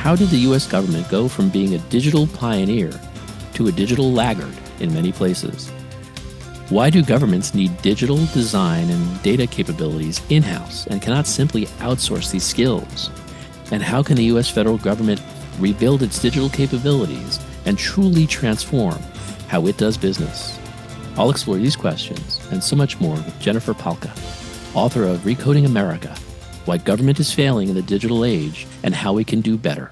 how did the U.S. government go from being a digital pioneer to a digital laggard in many places? Why do governments need digital design and data capabilities in-house and cannot simply outsource these skills? And how can the U.S. federal government rebuild its digital capabilities and truly transform how it does business? I'll explore these questions and so much more with Jennifer Pahlka, author of Recoding America, Why Government is Failing in the Digital Age and How We Can Do Better.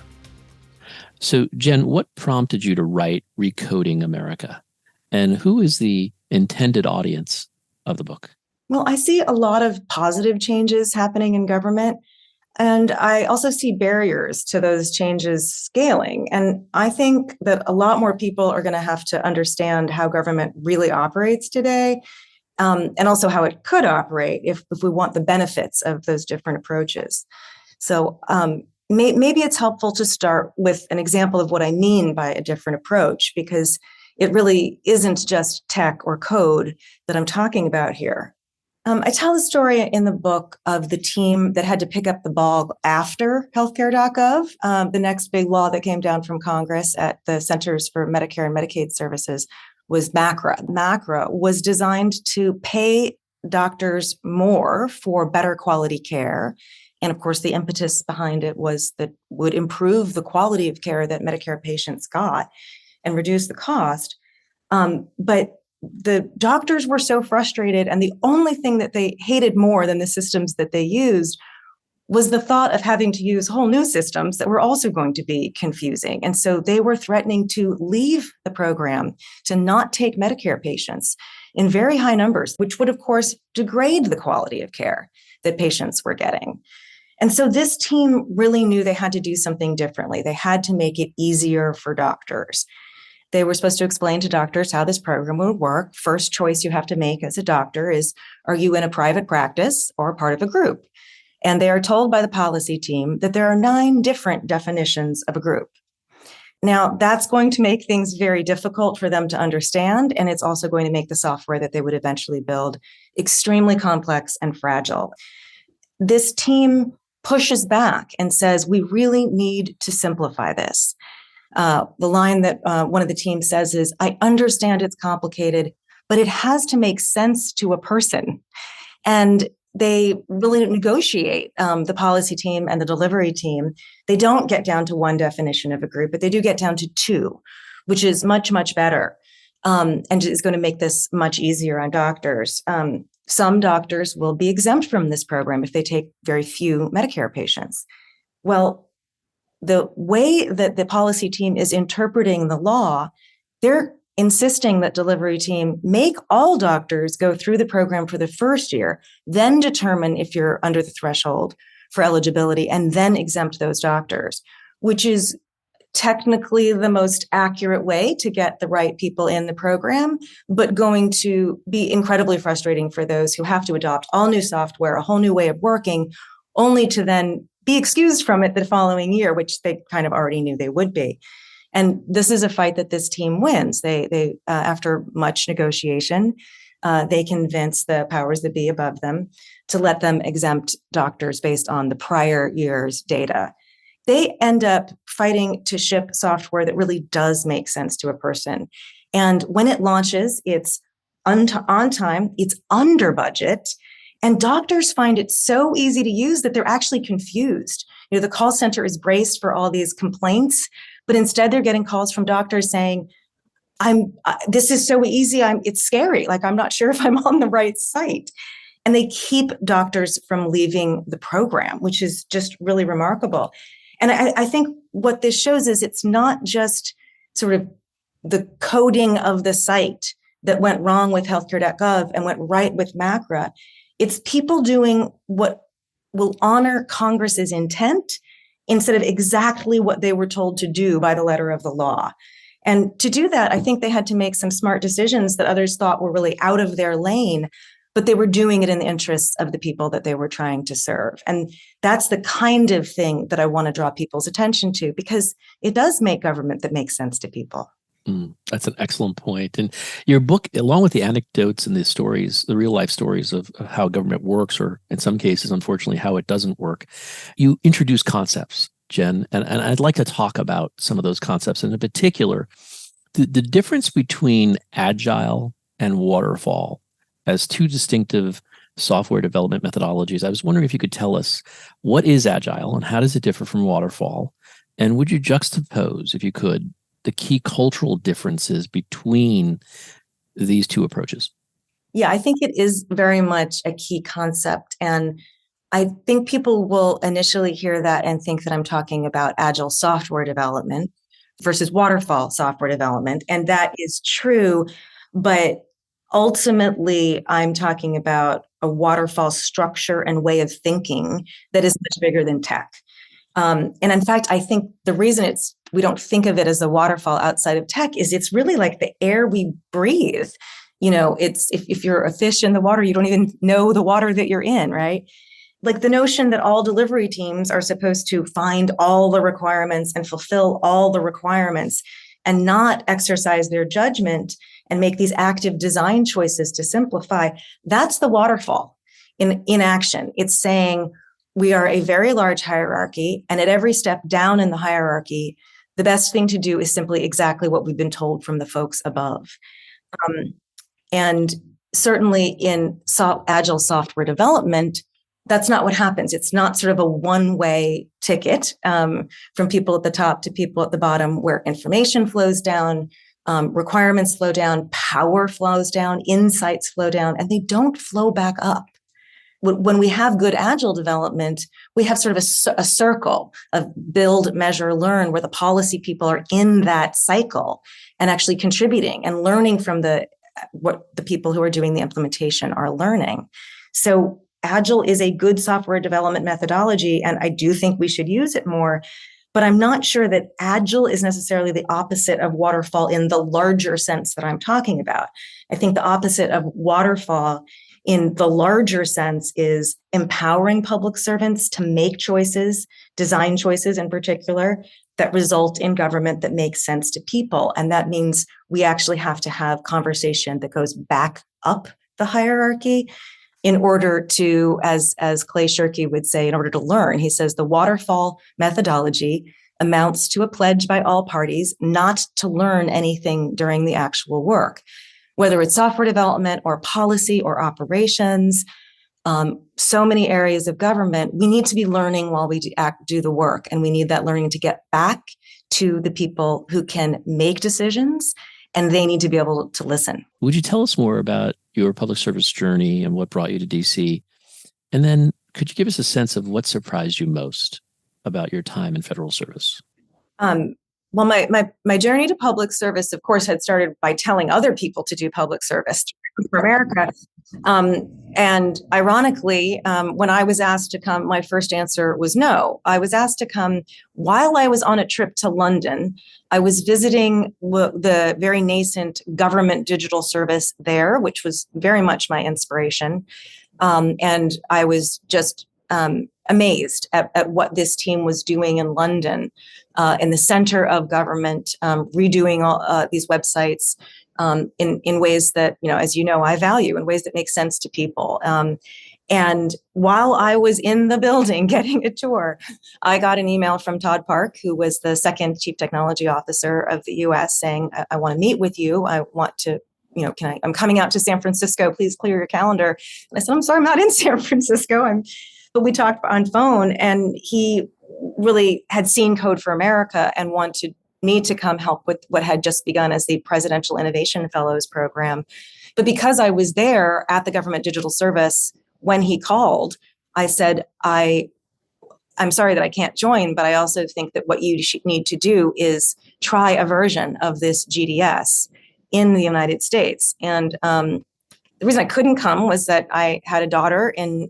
So, Jen, what prompted you to write Recoding America? And who is the intended audience of the book? Well, I see a lot of positive changes happening in government. And I also see barriers to those changes scaling. And I think that a lot more people are going to have to understand how government really operates today, and also how it could operate if we want the benefits of those different approaches. So maybe it's helpful to start with an example of what I mean by a different approach, because it really isn't just tech or code that I'm talking about here. I tell the story in the book of the team that had to pick up the ball after healthcare.gov. The next big law that came down from Congress at the Centers for Medicare and Medicaid Services was MACRA. MACRA was designed to pay doctors more for better quality care. And of course, the impetus behind it was that would improve the quality of care that Medicare patients got and reduce the cost. But the doctors were so frustrated, and the only thing that they hated more than the systems that they used was the thought of having to use whole new systems that were also going to be confusing. And so they were threatening to leave the program, to not take Medicare patients in very high numbers, which would, of course, degrade the quality of care that patients were getting. And so this team really knew they had to do something differently. They had to make it easier for doctors. They were supposed to explain to doctors how this program would work. First choice you have to make as a doctor is, are you in a private practice or part of a group? And they are told by the policy team that there are 9 different definitions of a group. Now, that's going to make things very difficult for them to understand, and it's also going to make the software that they would eventually build extremely complex and fragile. This team pushes back and says, we really need to simplify this. The line that one of the team says is, I understand it's complicated, but it has to make sense to a person. And they really negotiate, the policy team and the delivery team. They don't get down to 1 definition of a group, but they do get down to 2, which is much, much better, and is going to make this much easier on doctors. Some doctors will be exempt from this program if they take very few Medicare patients. Well, the way that the policy team is interpreting the law, they're insisting that delivery team make all doctors go through the program for the first year, then determine if you're under the threshold for eligibility, and then exempt those doctors, which is technically the most accurate way to get the right people in the program, but going to be incredibly frustrating for those who have to adopt all new software, a whole new way of working, only to then be excused from it the following year, which they kind of already knew they would be. And this is a fight that this team wins. They after much negotiation, they convince the powers that be above them to let them exempt doctors based on the prior year's data. They end up fighting to ship software that really does make sense to a person. And when it launches, it's on time, it's under budget, and doctors find it so easy to use that they're actually confused. You know, the call center is braced for all these complaints, but instead they're getting calls from doctors saying, this is so easy, it's scary. Like, I'm not sure if I'm on the right site. And they keep doctors from leaving the program, which is just really remarkable. And I think what this shows is it's not just sort of the coding of the site that went wrong with healthcare.gov and went right with MACRA. It's people doing what will honor Congress's intent instead of exactly what they were told to do by the letter of the law. And to do that, I think they had to make some smart decisions that others thought were really out of their lane, but they were doing it in the interests of the people that they were trying to serve. And that's the kind of thing that I want to draw people's attention to, because it does make government that makes sense to people. That's an excellent point. And your book, along with the anecdotes and the stories, the real life stories of how government works, or in some cases, unfortunately, how it doesn't work, you introduce concepts Jen, and I'd like to talk about some of those concepts, and in particular, the difference between Agile and Waterfall as two distinctive software development methodologies. I was wondering if you could tell us what is Agile and how does it differ from Waterfall? And would you juxtapose, if you could, the key cultural differences between these two approaches? Yeah, I think it is very much a key concept. And I think people will initially hear that and think that I'm talking about Agile software development versus Waterfall software development. And that is true. But ultimately, I'm talking about a Waterfall structure and way of thinking that is much bigger than tech. And in fact, I think the reason we don't think of it as a waterfall outside of tech is it's really like the air we breathe. It's if you're a fish in the water, you don't even know the water that you're in, right? Like the notion that all delivery teams are supposed to find all the requirements and fulfill all the requirements and not exercise their judgment and make these active design choices to simplify. That's the waterfall in action. It's saying we are a very large hierarchy, and at every step down in the hierarchy, the best thing to do is simply exactly what we've been told from the folks above. And certainly in Agile software development, that's not what happens. It's not sort of a one-way ticket from people at the top to people at the bottom where information flows down, requirements flow down, power flows down, insights flow down, and they don't flow back up. When we have good Agile development, we have sort of a circle of build, measure, learn, where the policy people are in that cycle and actually contributing and learning from what the people who are doing the implementation are learning. So Agile is a good software development methodology, and I do think we should use it more. But I'm not sure that Agile is necessarily the opposite of Waterfall in the larger sense that I'm talking about. I think the opposite of Waterfall in the larger sense is empowering public servants to make choices, design choices in particular, that result in government that makes sense to people. And that means we actually have to have conversation that goes back up the hierarchy in order to, as Clay Shirky would say, in order to learn. He says the Waterfall methodology amounts to a pledge by all parties not to learn anything during the actual work. Whether it's software development or policy or operations, so many areas of government, we need to be learning while we do the work. And we need that learning to get back to the people who can make decisions, and they need to be able to listen. Would you tell us more about your public service journey and what brought you to DC? And then could you give us a sense of what surprised you most about your time in federal service? Well, my journey to public service, of course, had started by telling other people to do public service for America. And ironically, when I was asked to come, my first answer was no. I was asked to come while I was on a trip to London. I was visiting the very nascent government digital service there, which was very much my inspiration. And I was just amazed at what this team was doing in London, in the center of government, redoing all these websites in ways that, as you know, I value, in ways that make sense to people. And while I was in the building getting a tour, I got an email from Todd Park, who was the second chief technology officer of the US, saying, I want to meet with you. I want to, I'm coming out to San Francisco. Please clear your calendar. And I said, I'm sorry, I'm not in San Francisco. But we talked on phone, and he really had seen Code for America and wanted me to come help with what had just begun as the Presidential Innovation Fellows program. But because I was there at the Government Digital Service when he called, I said, I'm sorry that I can't join, but I also think that what you need to do is try a version of this GDS in the United States. And the reason I couldn't come was that I had a daughter in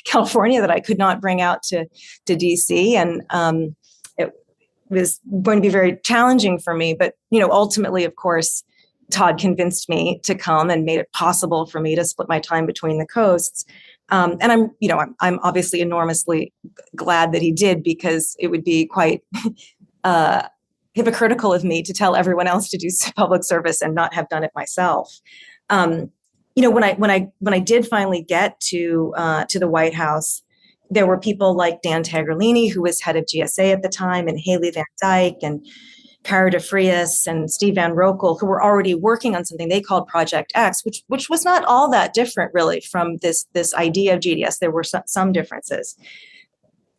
California that I could not bring out to DC. And it was going to be very challenging for me. But, ultimately, of course, Todd convinced me to come and made it possible for me to split my time between the coasts. And I'm obviously enormously glad that he did, because it would be quite hypocritical of me to tell everyone else to do public service and not have done it myself. When I did finally get to the White House, There were people like Dan Taglioni, who was head of GSA at the time, and Haley Van Dyke and Cara de Frias and Steve Van Rokel, who were already working on something they called Project X, which was not all that different really from this idea of GDS. There were some differences.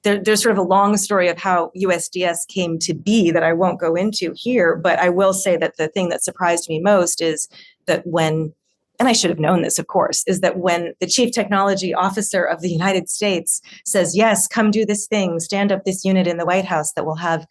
There's sort of a long story of how USDS came to be that I won't go into here, but I will say that the thing that surprised me most is that when, and I should have known this, of course, is that when the chief technology officer of the United States says, yes, come do this thing, stand up this unit in the White House that will have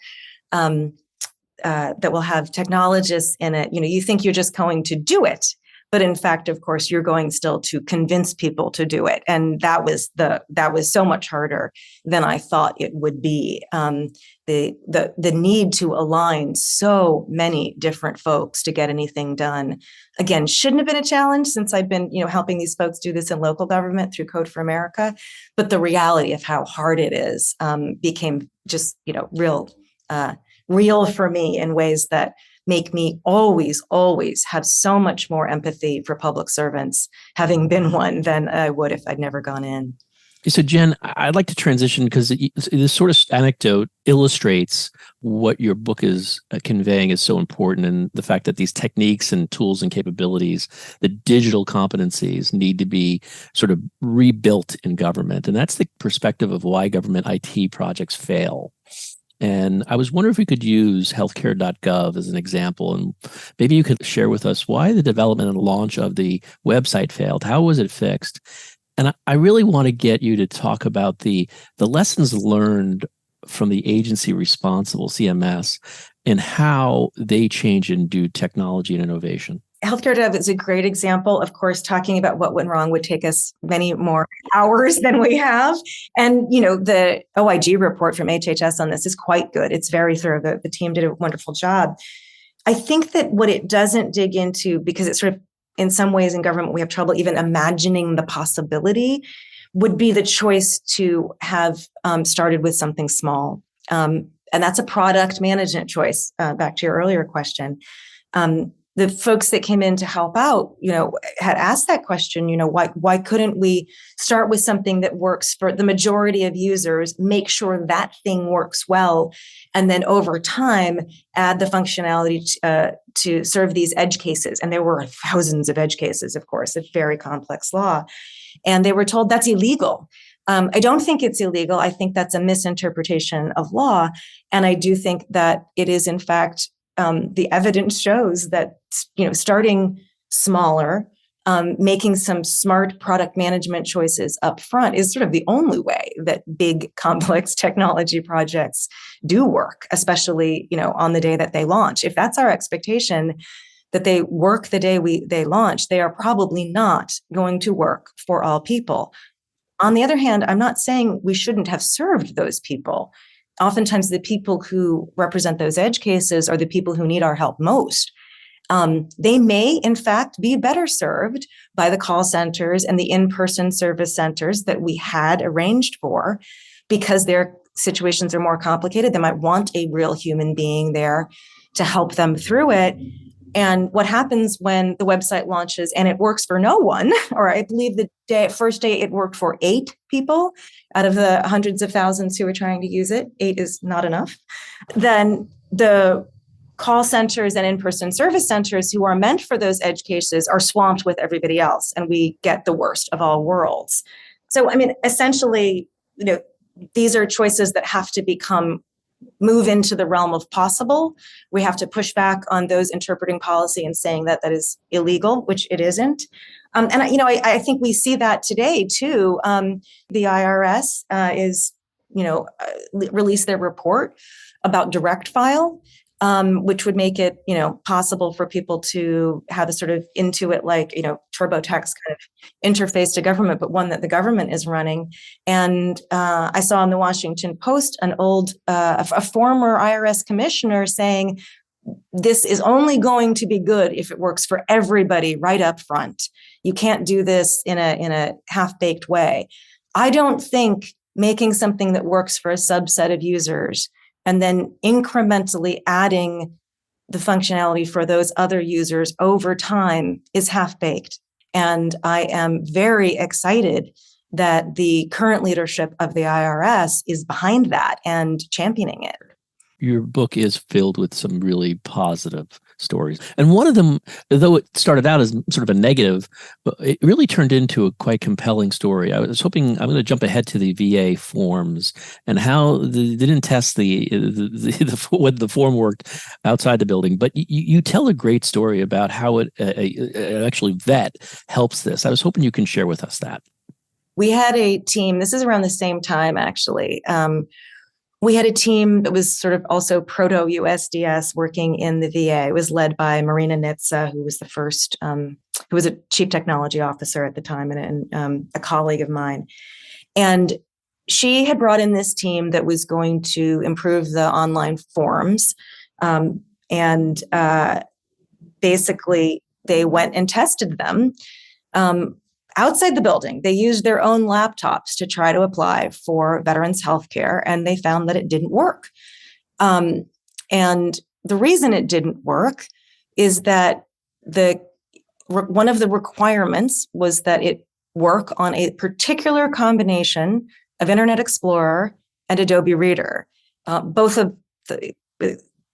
technologists in it, you think you're just going to do it. But in fact, of course, you're going still to convince people to do it. And that was so much harder than I thought it would be. The need to align so many different folks to get anything done, again, shouldn't have been a challenge since I've been, helping these folks do this in local government through Code for America. But the reality of how hard it is became just, real for me in ways that make me always have so much more empathy for public servants, having been one, than I would if I'd never gone in. So, Jen, I'd like to transition because this sort of anecdote illustrates what your book is conveying is so important, and the fact that these techniques and tools and capabilities, the digital competencies, need to be sort of rebuilt in government. And that's the perspective of why government IT projects fail. And I was wondering if we could use healthcare.gov as an example, and maybe you could share with us why the development and launch of the website failed. How was it fixed? And I really want to get you to talk about the lessons learned from the agency responsible, CMS, and how they change and do technology and innovation. Healthcare.gov is a great example. Of course, talking about what went wrong would take us many more hours than we have. And, the OIG report from HHS on this is quite good. It's very thorough. The team did a wonderful job. I think that what it doesn't dig into, because it's sort of, in some ways in government, we have trouble even imagining the possibility, would be the choice to have started with something small. And that's a product management choice, back to your earlier question. The folks that came in to help out, had asked that question, why couldn't we start with something that works for the majority of users, make sure that thing works well, and then over time, add the functionality to serve these edge cases. And there were thousands of edge cases, of course, a very complex law. And they were told that's illegal. I don't think it's illegal. I think that's a misinterpretation of law. And I do think that it is, in fact, the evidence shows that, starting smaller, making some smart product management choices up front is sort of the only way that big, complex technology projects do work, especially, on the day that they launch. If that's our expectation, that they work the day they launch, they are probably not going to work for all people. On the other hand, I'm not saying we shouldn't have served those people. Oftentimes, the people who represent those edge cases are the people who need our help most. They may, in fact, be better served by the call centers and the in-person service centers that we had arranged for, because their situations are more complicated. They might want a real human being there to help them through it. And what happens when the website launches and it works for no one, or I believe the first day it worked for 8 people out of the hundreds of thousands who were trying to use it, 8 is not enough, then the call centers and in-person service centers who are meant for those edge cases are swamped with everybody else, and we get the worst of all worlds. So, essentially, these are choices that have to move into the realm of possible. We have to push back on those interpreting policy and saying that is illegal, which it isn't. I think we see that today too. The IRS released their report about direct file, which would make it, possible for people to have a sort of Intuit, TurboTax kind of interface to government, but one that the government is running. And I saw in the Washington Post a former IRS commissioner saying, this is only going to be good if it works for everybody right up front. You can't do this in a half-baked way. I don't think making something that works for a subset of users and then incrementally adding the functionality for those other users over time is half-baked. And I am very excited that the current leadership of the IRS is behind that and championing it. Your book is filled with some really positive stories. And one of them, though it started out as sort of a negative, but it really turned into a quite compelling story. I was hoping, I'm going to jump ahead to the VA forms and how they didn't test whether the form worked outside the building. But you tell a great story about how it actually vet helps this. I was hoping you can share with us that. We had a team, this is around the same time, actually. We had a team that was sort of also proto-USDS working in the VA. It was led by Marina Nitsa, who was the first, who was a chief technology officer at the time and a colleague of mine. And she had brought in this team that was going to improve the online forms. Basically, they went and tested them outside the building. They used their own laptops to try to apply for veterans healthcare, and they found that it didn't work. And the reason it didn't work is that one of the requirements was that it work on a particular combination of Internet Explorer and Adobe Reader. Both of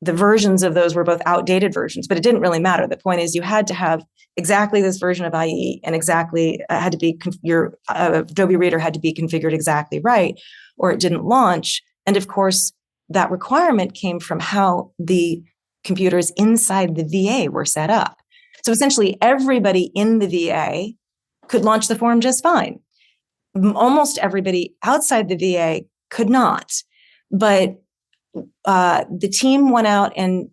the versions of those were both outdated versions, but it didn't really matter. The point is you had to have exactly this version of IE and exactly had to be your Adobe Reader had to be configured exactly right, or it didn't launch. And of course, that requirement came from how the computers inside the VA were set up. So essentially, everybody in the VA could launch the form just fine. Almost everybody outside the VA could not. But the team went out and,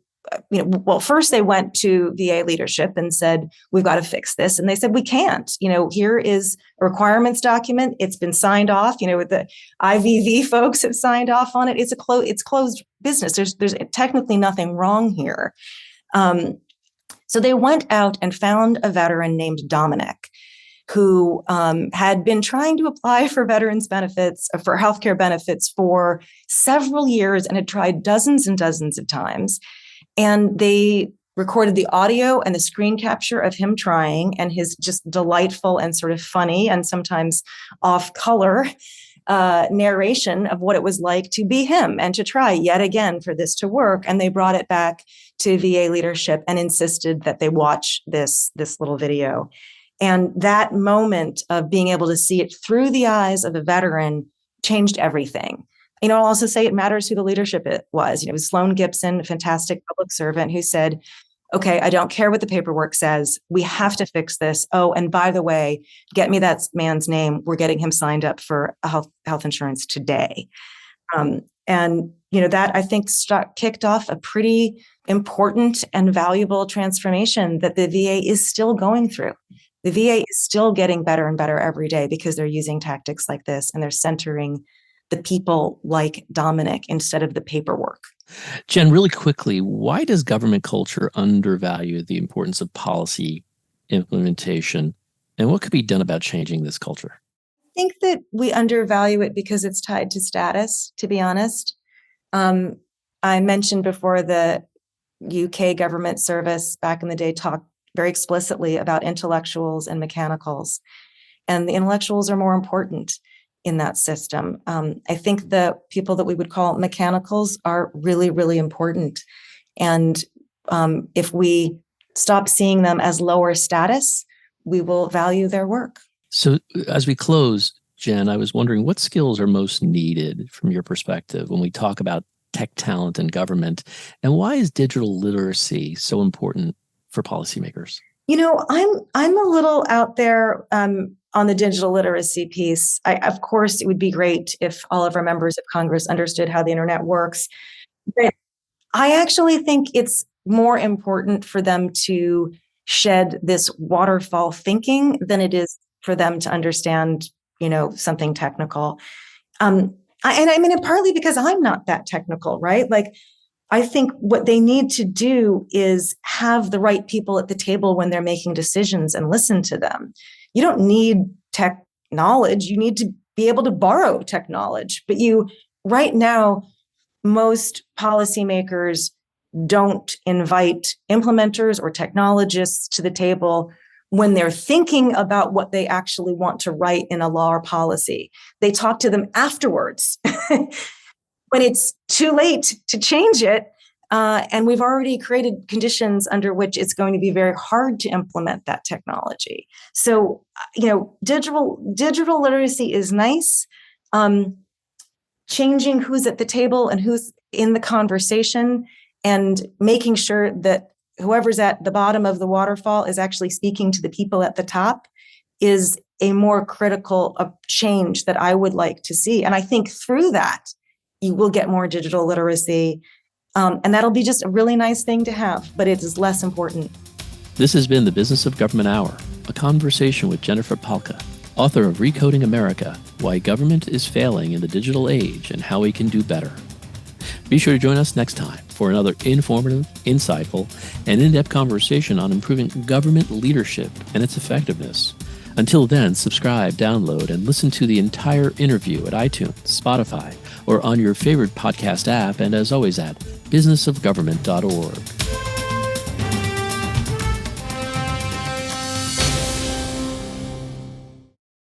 first they went to VA leadership and said, we've got to fix this. And they said, we can't. Here is a requirements document. It's been signed off. The IVV folks have signed off on it. It's closed business. There's technically nothing wrong here. So they went out and found a veteran named Dominic, who had been trying to apply for veterans benefits, for healthcare benefits for several years and had tried dozens and dozens of times. And they recorded the audio and the screen capture of him trying and his just delightful and sort of funny and sometimes off-color narration of what it was like to be him and to try yet again for this to work. And they brought it back to VA leadership and insisted that they watch this little video. And that moment of being able to see it through the eyes of a veteran changed everything. I'll also say it matters who the leadership was. It was Sloan Gibson, a fantastic public servant, who said, okay, I don't care what the paperwork says. We have to fix this. Oh, and by the way, get me that man's name. We're getting him signed up for health insurance today. That I think kicked off a pretty important and valuable transformation that the VA is still going through. The VA is still getting better and better every day because they're using tactics like this and they're centering the people like Dominic instead of the paperwork. Jen, really quickly, why does government culture undervalue the importance of policy implementation? And what could be done about changing this culture? I think that we undervalue it because it's tied to status, to be honest. I mentioned before the UK government service back in the day talked very explicitly about intellectuals and mechanicals. And the intellectuals are more important in that system. I think the people that we would call mechanicals are really, really important. And if we stop seeing them as lower status, we will value their work. So as we close, Jen, I was wondering what skills are most needed from your perspective when we talk about tech talent and government, and why is digital literacy so important for policymakers? I'm a little out there on the digital literacy piece. Of course, it would be great if all of our members of Congress understood how the internet works. But I actually think it's more important for them to shed this waterfall thinking than it is for them to understand, something technical. Partly because I'm not that technical, right? Like, I think what they need to do is have the right people at the table when they're making decisions and listen to them. You don't need tech knowledge. You need to be able to borrow tech knowledge. But right now, most policymakers don't invite implementers or technologists to the table when they're thinking about what they actually want to write in a law or policy. They talk to them afterwards when it's too late to change it. And we've already created conditions under which it's going to be very hard to implement that technology. So, digital literacy is nice. Changing who's at the table and who's in the conversation, and making sure that whoever's at the bottom of the waterfall is actually speaking to the people at the top is a more critical change that I would like to see. And I think through that, you will get more digital literacy. And that'll be just a really nice thing to have, but it is less important. This has been the Business of Government Hour, a conversation with Jennifer Pahlka, author of Recoding America, Why Government is Failing in the Digital Age and How We Can Do Better. Be sure to join us next time for another informative, insightful, and in-depth conversation on improving government leadership and its effectiveness. Until then, subscribe, download, and listen to the entire interview at iTunes, Spotify, or on your favorite podcast app, and as always at businessofgovernment.org.